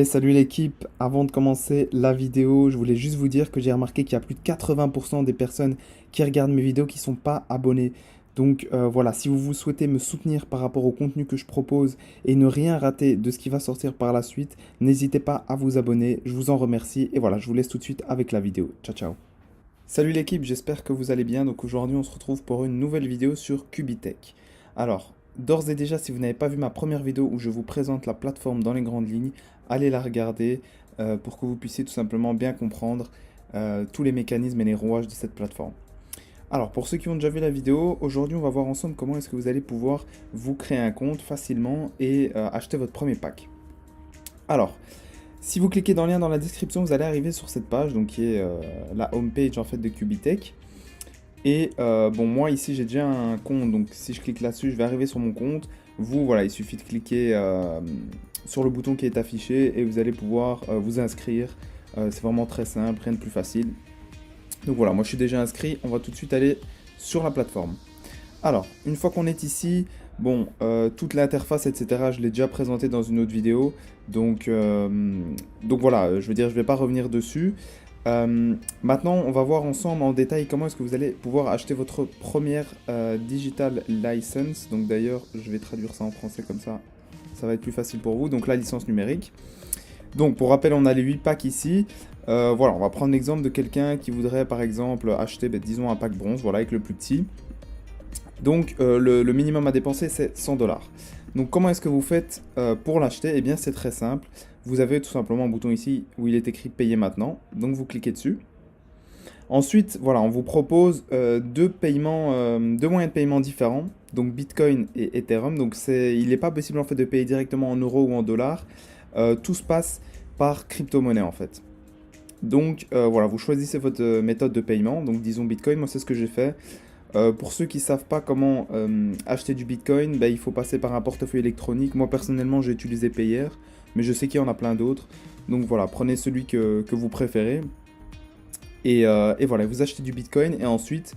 Salut l'équipe, avant de commencer la vidéo, je voulais juste vous dire que j'ai remarqué qu'il y a plus de 80% des personnes qui regardent mes vidéos qui ne sont pas abonnées. Donc voilà, si vous souhaitez me soutenir par rapport au contenu que je propose et ne rien rater de ce qui va sortir par la suite, n'hésitez pas à vous abonner, je vous en remercie et voilà, je vous laisse tout de suite avec la vidéo. Ciao ciao. Salut l'équipe, j'espère que vous allez bien. Donc aujourd'hui, on se retrouve pour une nouvelle vidéo sur Cubitech. Alors, d'ores et déjà, si vous n'avez pas vu ma première vidéo où je vous présente la plateforme dans les grandes lignes, allez la regarder pour que vous puissiez tout simplement bien comprendre tous les mécanismes et les rouages de cette plateforme. Alors, pour ceux qui ont déjà vu la vidéo, aujourd'hui, on va voir ensemble comment est-ce que vous allez pouvoir vous créer un compte facilement et acheter votre premier pack. Alors, si vous cliquez dans le lien dans la description, vous allez arriver sur cette page, donc qui est la home page en fait de Cubitech. Et bon, moi ici j'ai déjà un compte, donc si je clique là-dessus, je vais arriver sur mon compte. Vous, voilà, il suffit de cliquer sur le bouton qui est affiché et vous allez pouvoir vous inscrire. C'est vraiment très simple, rien de plus facile. Donc voilà, moi je suis déjà inscrit, on va tout de suite aller sur la plateforme. Alors, une fois qu'on est ici, bon, toute l'interface, etc., je l'ai déjà présenté dans une autre vidéo. Donc voilà, je veux dire, je ne vais pas revenir dessus. Maintenant, on va voir ensemble en détail comment est-ce que vous allez pouvoir acheter votre première digital license. Donc d'ailleurs, je vais traduire ça en français comme ça va être plus facile pour vous. Donc la licence numérique. Donc pour rappel, on a les 8 packs ici. Voilà, on va prendre l'exemple de quelqu'un qui voudrait par exemple acheter, disons, un pack bronze, voilà, avec le plus petit. Donc le minimum à dépenser, c'est 100 dollars. Donc comment est-ce que vous faites pour l'acheter? Eh bien c'est très simple. Vous avez tout simplement un bouton ici où il est écrit payer maintenant. Donc vous cliquez dessus. Ensuite, voilà, on vous propose deux moyens de paiement différents, donc Bitcoin et Ethereum. Donc il n'est pas possible en fait de payer directement en euros ou en dollars. Tout se passe par crypto-monnaie en fait. Donc voilà, vous choisissez votre méthode de paiement. Donc disons Bitcoin, moi c'est ce que j'ai fait. Pour ceux qui ne savent pas comment acheter du Bitcoin, il faut passer par un portefeuille électronique. Moi personnellement j'ai utilisé Payer, mais je sais qu'il y en a plein d'autres. Donc voilà, prenez celui que vous préférez. Et voilà, vous achetez du Bitcoin et ensuite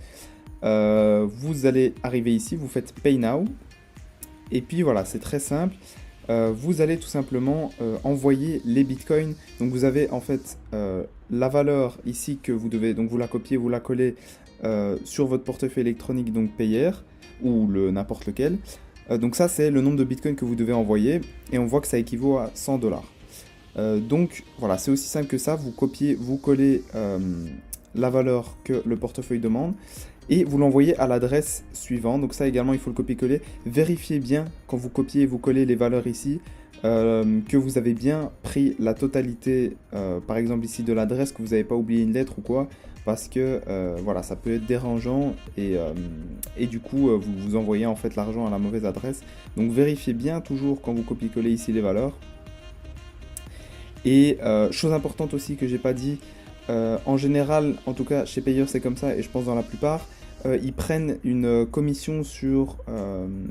vous allez arriver ici, vous faites Pay Now. Et puis voilà, c'est très simple. Vous allez tout simplement envoyer les bitcoins. Donc vous avez en fait la valeur ici que vous devez, donc vous la copiez, vous la collez sur votre portefeuille électronique, donc Payer, ou le n'importe lequel. Donc ça c'est le nombre de bitcoins que vous devez envoyer, et on voit que ça équivaut à 100 dollars. Donc voilà, c'est aussi simple que ça, vous copiez, vous collez la valeur que le portefeuille demande, et vous l'envoyez à l'adresse suivante. Donc ça également, il faut le copier-coller. Vérifiez bien quand vous copiez et vous collez les valeurs ici, que vous avez bien pris la totalité, par exemple ici de l'adresse, que vous n'avez pas oublié une lettre ou quoi, parce que voilà, ça peut être dérangeant et du coup vous envoyez en fait l'argent à la mauvaise adresse. Donc vérifiez bien toujours quand vous copiez-collez ici les valeurs. Et chose importante aussi que j'ai pas dit, en général, en tout cas chez Payer c'est comme ça et je pense dans la plupart, ils prennent une commission sur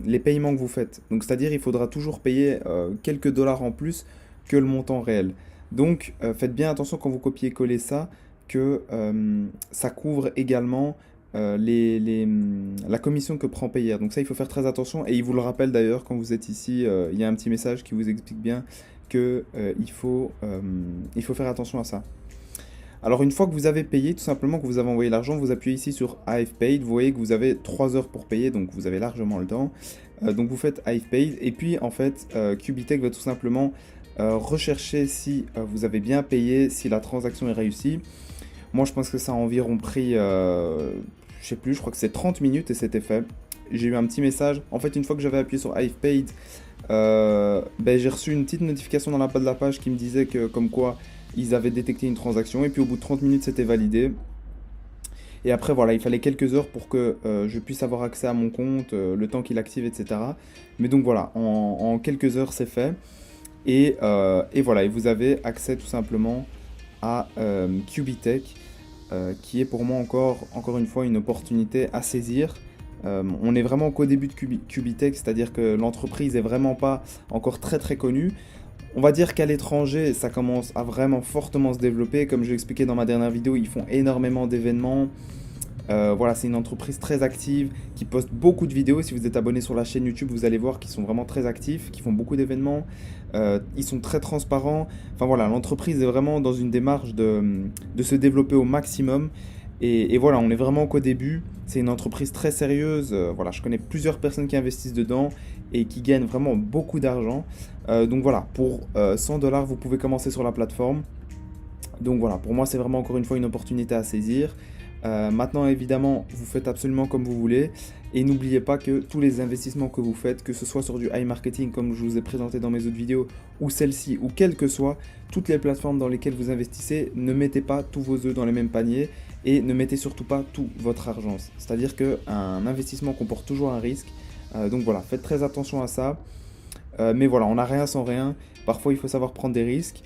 les paiements que vous faites. Donc c'est-à-dire il faudra toujours payer quelques dollars en plus que le montant réel. Donc faites bien attention quand vous copiez-collez ça, que ça couvre également la commission que prend Payer. Donc ça il faut faire très attention et il vous le rappelle d'ailleurs quand vous êtes ici, il y a un petit message qui vous explique bien que il faut faire attention à ça. Alors une fois que vous avez payé, tout simplement que vous avez envoyé l'argent, vous appuyez ici sur I've paid, vous voyez que vous avez 3 heures pour payer, donc vous avez largement le temps. Donc vous faites I've paid, et puis en fait, Cubitech va tout simplement rechercher si vous avez bien payé, si la transaction est réussie. Moi je pense que ça a environ pris, je sais plus, je crois que c'est 30 minutes et c'était fait. J'ai eu un petit message, en fait une fois que j'avais appuyé sur I've paid, j'ai reçu une petite notification dans la bas de la page qui me disait que comme quoi ils avaient détecté une transaction et puis au bout de 30 minutes c'était validé. Et après voilà, il fallait quelques heures pour que je puisse avoir accès à mon compte, le temps qu'il active, etc. Mais donc voilà, en quelques heures c'est fait. Et voilà, et vous avez accès tout simplement à Cubitech, qui est pour moi encore une fois une opportunité à saisir. On est vraiment qu'au début de Cubitech, c'est-à-dire que l'entreprise est vraiment pas encore très très connue. On va dire qu'à l'étranger, ça commence à vraiment fortement se développer. Comme je l'expliquais dans ma dernière vidéo, ils font énormément d'événements. Voilà, c'est une entreprise très active qui poste beaucoup de vidéos. Si vous êtes abonné sur la chaîne YouTube, vous allez voir qu'ils sont vraiment très actifs, qu'ils font beaucoup d'événements. Ils sont très transparents. Enfin voilà, l'entreprise est vraiment dans une démarche de se développer au maximum. Et voilà, on est vraiment qu'au début. C'est une entreprise très sérieuse. Voilà, je connais plusieurs personnes qui investissent dedans et qui gagnent vraiment beaucoup d'argent. Donc voilà, pour 100 dollars, vous pouvez commencer sur la plateforme. Donc voilà, pour moi, c'est vraiment encore une fois une opportunité à saisir. Maintenant, évidemment, vous faites absolument comme vous voulez. Et n'oubliez pas que tous les investissements que vous faites, que ce soit sur du high marketing comme je vous ai présenté dans mes autres vidéos, ou celle-ci, ou quelle que soit, toutes les plateformes dans lesquelles vous investissez, ne mettez pas tous vos œufs dans les mêmes paniers et ne mettez surtout pas tout votre argent. C'est-à-dire qu'un investissement comporte toujours un risque. Donc voilà, faites très attention à ça. Mais voilà, on n'a rien sans rien. Parfois, il faut savoir prendre des risques.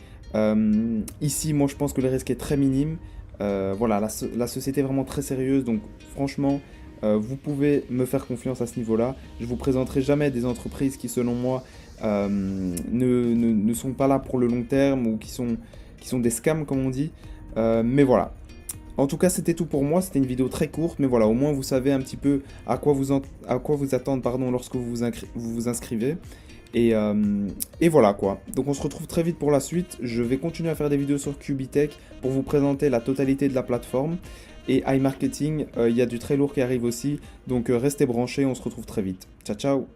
Ici, moi, je pense que le risque est très minime. Voilà, la société est vraiment très sérieuse. Donc, franchement, vous pouvez me faire confiance à ce niveau-là. Je vous présenterai jamais des entreprises qui, selon moi, ne sont pas là pour le long terme ou qui sont des scams, comme on dit. Mais voilà. En tout cas, c'était tout pour moi. C'était une vidéo très courte, mais voilà, au moins vous savez un petit peu à quoi vous attendre, pardon, lorsque vous inscrivez. Et voilà quoi. Donc on se retrouve très vite pour la suite. Je vais continuer à faire des vidéos sur QBTech pour vous présenter la totalité de la plateforme. Et iMarketing, il y a du très lourd qui arrive aussi. Donc restez branchés, on se retrouve très vite. Ciao ciao.